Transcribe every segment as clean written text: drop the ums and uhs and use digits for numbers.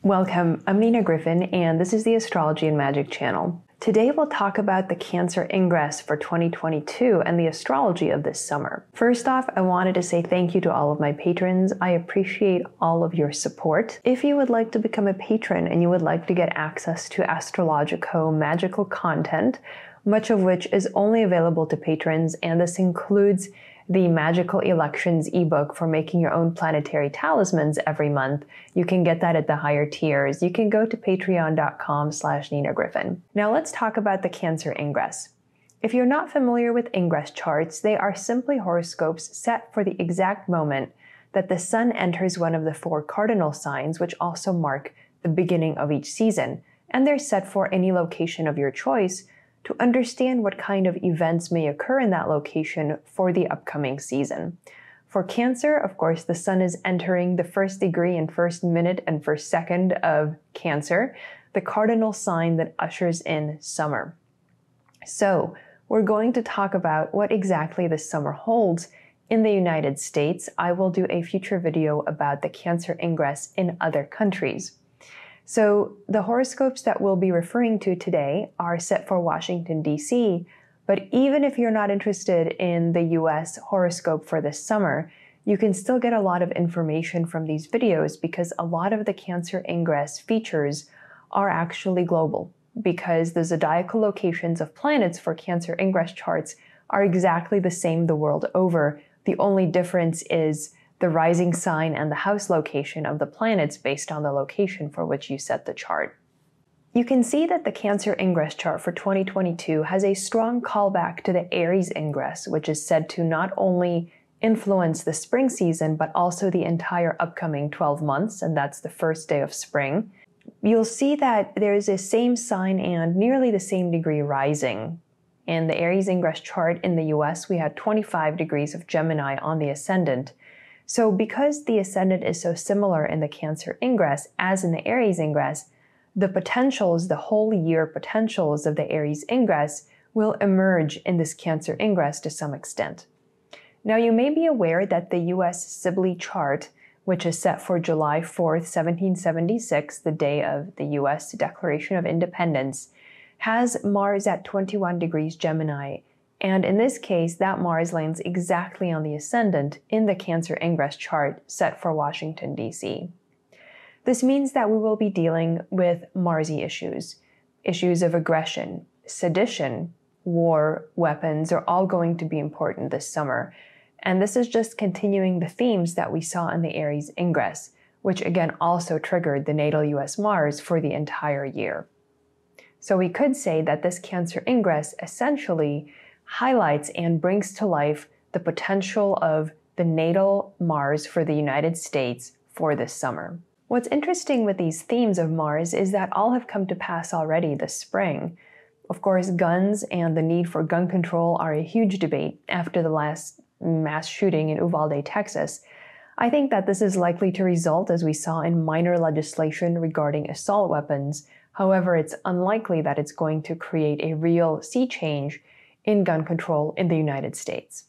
Welcome, I'm Nina Griffin, and this is the Astrology and Magic channel. Today we'll talk about the Cancer Ingress for 2022 and the astrology of this summer. First off, I wanted to say thank you to all of my patrons. I appreciate all of your support. If you would like to become a patron and you would like to get access to astrological magical content, much of which is only available to patrons, and this includes the Magical Elections ebook for making your own planetary talismans every month. You can get that at the higher tiers. You can go to patreon.com/Nina Griffin. Now let's talk about the Cancer Ingress. If you're not familiar with Ingress charts, they are simply horoscopes set for the exact moment that the sun enters one of the 4 cardinal signs, which also mark the beginning of each season. And they're set for any location of your choice to understand what kind of events may occur in that location for the upcoming season. For Cancer, of course, the sun is entering the first degree and first minute and first second of Cancer, the cardinal sign that ushers in summer. So we're going to talk about what exactly the summer holds in the United States. I will do a future video about the Cancer Ingress in other countries. So the horoscopes that we'll be referring to today are set for Washington, D.C., but even if you're not interested in the U.S. horoscope for this summer, you can still get a lot of information from these videos because a lot of the Cancer Ingress features are actually global, because the zodiacal locations of planets for Cancer Ingress charts are exactly the same the world over. The only difference is the rising sign and the house location of the planets based on the location for which you set the chart. You can see that the Cancer Ingress chart for 2022 has a strong callback to the Aries Ingress, which is said to not only influence the spring season, but also the entire upcoming 12 months, and that's the first day of spring. You'll see that there's a same sign and nearly the same degree rising. In the Aries Ingress chart in the US, we had 25 degrees of Gemini on the ascendant. So because the ascendant is so similar in the Cancer Ingress as in the Aries Ingress, the potentials, the whole year potentials of the Aries Ingress will emerge in this Cancer Ingress to some extent. Now you may be aware that the US Sibley chart, which is set for July 4th, 1776, the day of the US Declaration of Independence, has Mars at 21 degrees Gemini. And in this case, that Mars lands exactly on the ascendant in the Cancer Ingress chart set for Washington, D.C. This means that we will be dealing with Marsy issues. Issues of aggression, sedition, war, weapons are all going to be important this summer. And this is just continuing the themes that we saw in the Aries Ingress, which again also triggered the natal US Mars for the entire year. So we could say that this Cancer Ingress essentially highlights and brings to life the potential of the natal Mars for the United States for this summer. What's interesting with these themes of Mars is that all have come to pass already this spring. Of course, guns and the need for gun control are a huge debate after the last mass shooting in Uvalde, Texas. I think that this is likely to result, as we saw, in minor legislation regarding assault weapons. However, it's unlikely that it's going to create a real sea change in gun control in the United States.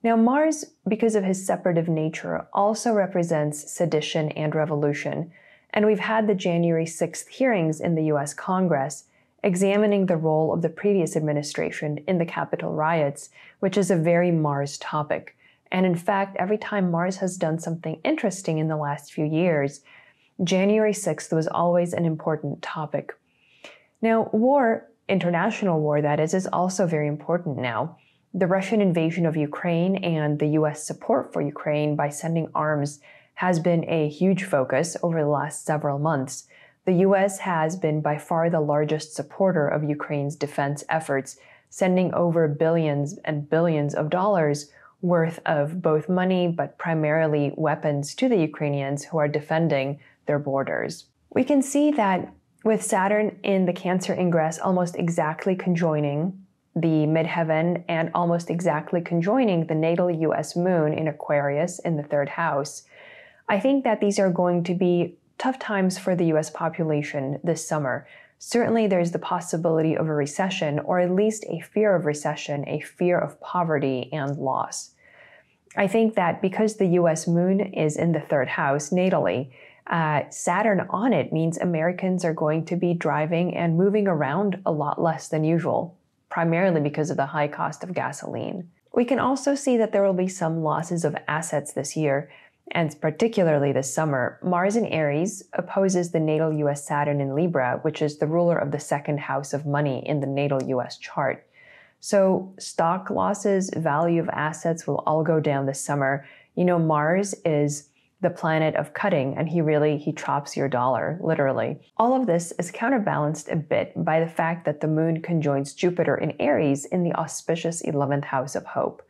Now, Mars, because of his separative nature, also represents sedition and revolution, and we've had the January 6th hearings in the US Congress examining the role of the previous administration in the Capitol riots, which is a very Mars topic. And in fact, every time Mars has done something interesting in the last few years, January 6th was always an important topic. Now, war, international war that is also very important now. The Russian invasion of Ukraine and the US support for Ukraine by sending arms has been a huge focus over the last several months. The US has been by far the largest supporter of Ukraine's defense efforts, sending over billions and billions of dollars worth of both money, but primarily weapons to the Ukrainians who are defending their borders. We can see that with Saturn in the Cancer Ingress almost exactly conjoining the midheaven and almost exactly conjoining the natal US moon in Aquarius in the 3rd house, I think that these are going to be tough times for the US population this summer. Certainly there's the possibility of a recession, or at least a fear of recession, a fear of poverty and loss. I think that because the US moon is in the 3rd house natally, Saturn on it means Americans are going to be driving and moving around a lot less than usual, primarily because of the high cost of gasoline. We can also see that there will be some losses of assets this year, and particularly this summer. Mars in Aries opposes the natal US Saturn in Libra, which is the ruler of the second house of money in the natal US chart. So stock losses, value of assets will all go down this summer. You know, Mars is the planet of cutting, and he chops your dollar, literally. All of this is counterbalanced a bit by the fact that the moon conjoins Jupiter in Aries in the auspicious 11th house of hope.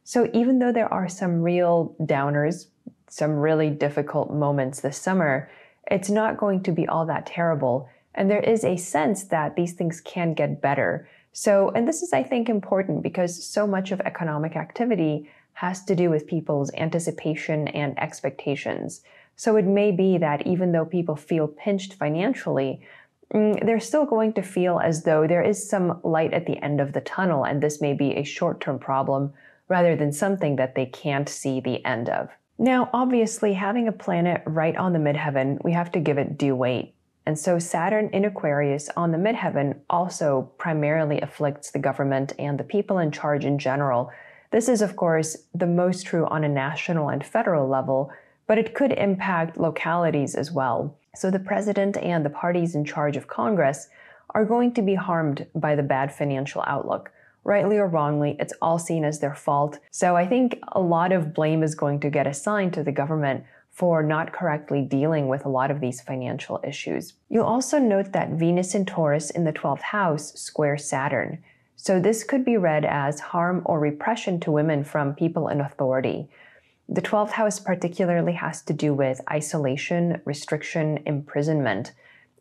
So even though there are some real downers, some really difficult moments this summer, it's not going to be all that terrible. And there is a sense that these things can get better. So, and this is, I think, important because so much of economic activity has to do with people's anticipation and expectations. So it may be that even though people feel pinched financially, they're still going to feel as though there is some light at the end of the tunnel, and this may be a short-term problem rather than something that they can't see the end of. Now, obviously, having a planet right on the midheaven, we have to give it due weight. And so Saturn in Aquarius on the midheaven also primarily afflicts the government and the people in charge in general. This is, of course, the most true on a national and federal level, but it could impact localities as well. So the president and the parties in charge of Congress are going to be harmed by the bad financial outlook. Rightly or wrongly, it's all seen as their fault. So I think a lot of blame is going to get assigned to the government for not correctly dealing with a lot of these financial issues. You'll also note that Venus in Taurus in the 12th house squares Saturn. So this could be read as harm or repression to women from people in authority. The 12th house particularly has to do with isolation, restriction, imprisonment.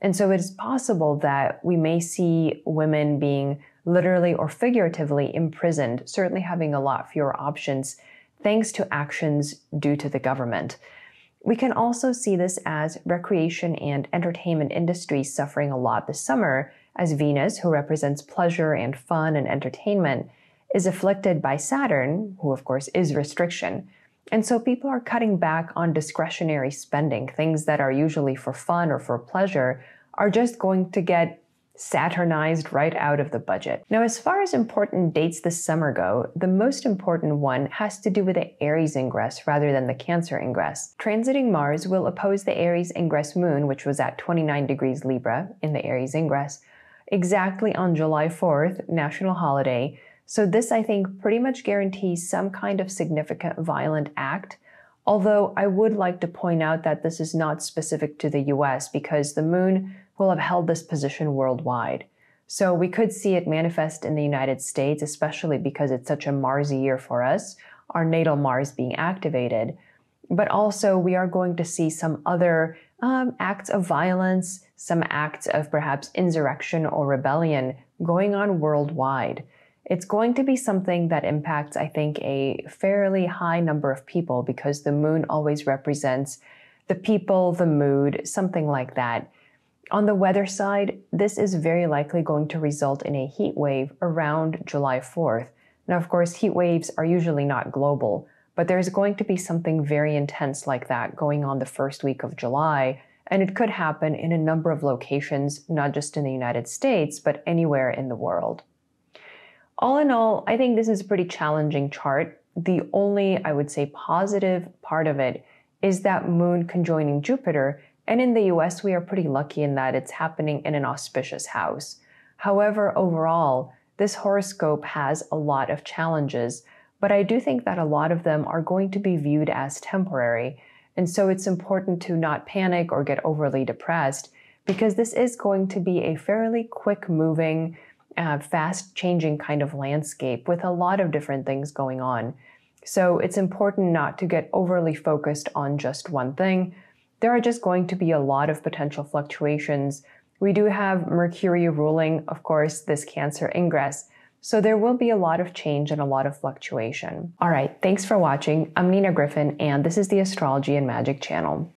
And so it is possible that we may see women being literally or figuratively imprisoned, certainly having a lot fewer options thanks to actions due to the government. We can also see this as recreation and entertainment industries suffering a lot this summer, as Venus, who represents pleasure and fun and entertainment, is afflicted by Saturn, who of course is restriction. And so people are cutting back on discretionary spending. Things that are usually for fun or for pleasure are just going to get Saturnized right out of the budget. Now, as far as important dates this summer go, the most important one has to do with the Aries ingress rather than the Cancer ingress. Transiting Mars will oppose the Aries ingress moon, which was at 29 degrees Libra in the Aries ingress, exactly on July 4th, national holiday. So this, I think, pretty much guarantees some kind of significant violent act. Although I would like to point out that this is not specific to the US because the moon will have held this position worldwide. So we could see it manifest in the United States, especially because it's such a Marsy year for us, our natal Mars being activated. But also we are going to see some other acts of violence, some acts of perhaps insurrection or rebellion going on worldwide. It's going to be something that impacts, I think, a fairly high number of people because the moon always represents the people, the mood, something like that. On the weather side, this is very likely going to result in a heat wave around July 4th. Now, of course, heat waves are usually not global, but there's going to be something very intense like that going on the first week of July, and it could happen in a number of locations, not just in the United States, but anywhere in the world. All in all, I think this is a pretty challenging chart. The only, I would say, positive part of it is that moon conjoining Jupiter. And in the US, we are pretty lucky in that it's happening in an auspicious house. However, overall, this horoscope has a lot of challenges, but I do think that a lot of them are going to be viewed as temporary. And so it's important to not panic or get overly depressed because this is going to be a fairly quick moving, fast changing kind of landscape with a lot of different things going on. So it's important not to get overly focused on just one thing. There are just going to be a lot of potential fluctuations. We do have Mercury ruling, of course, this Cancer ingress. So there will be a lot of change and a lot of fluctuation. All right, thanks for watching. I'm Nina Griffin, and this is the Astrology and Magic channel.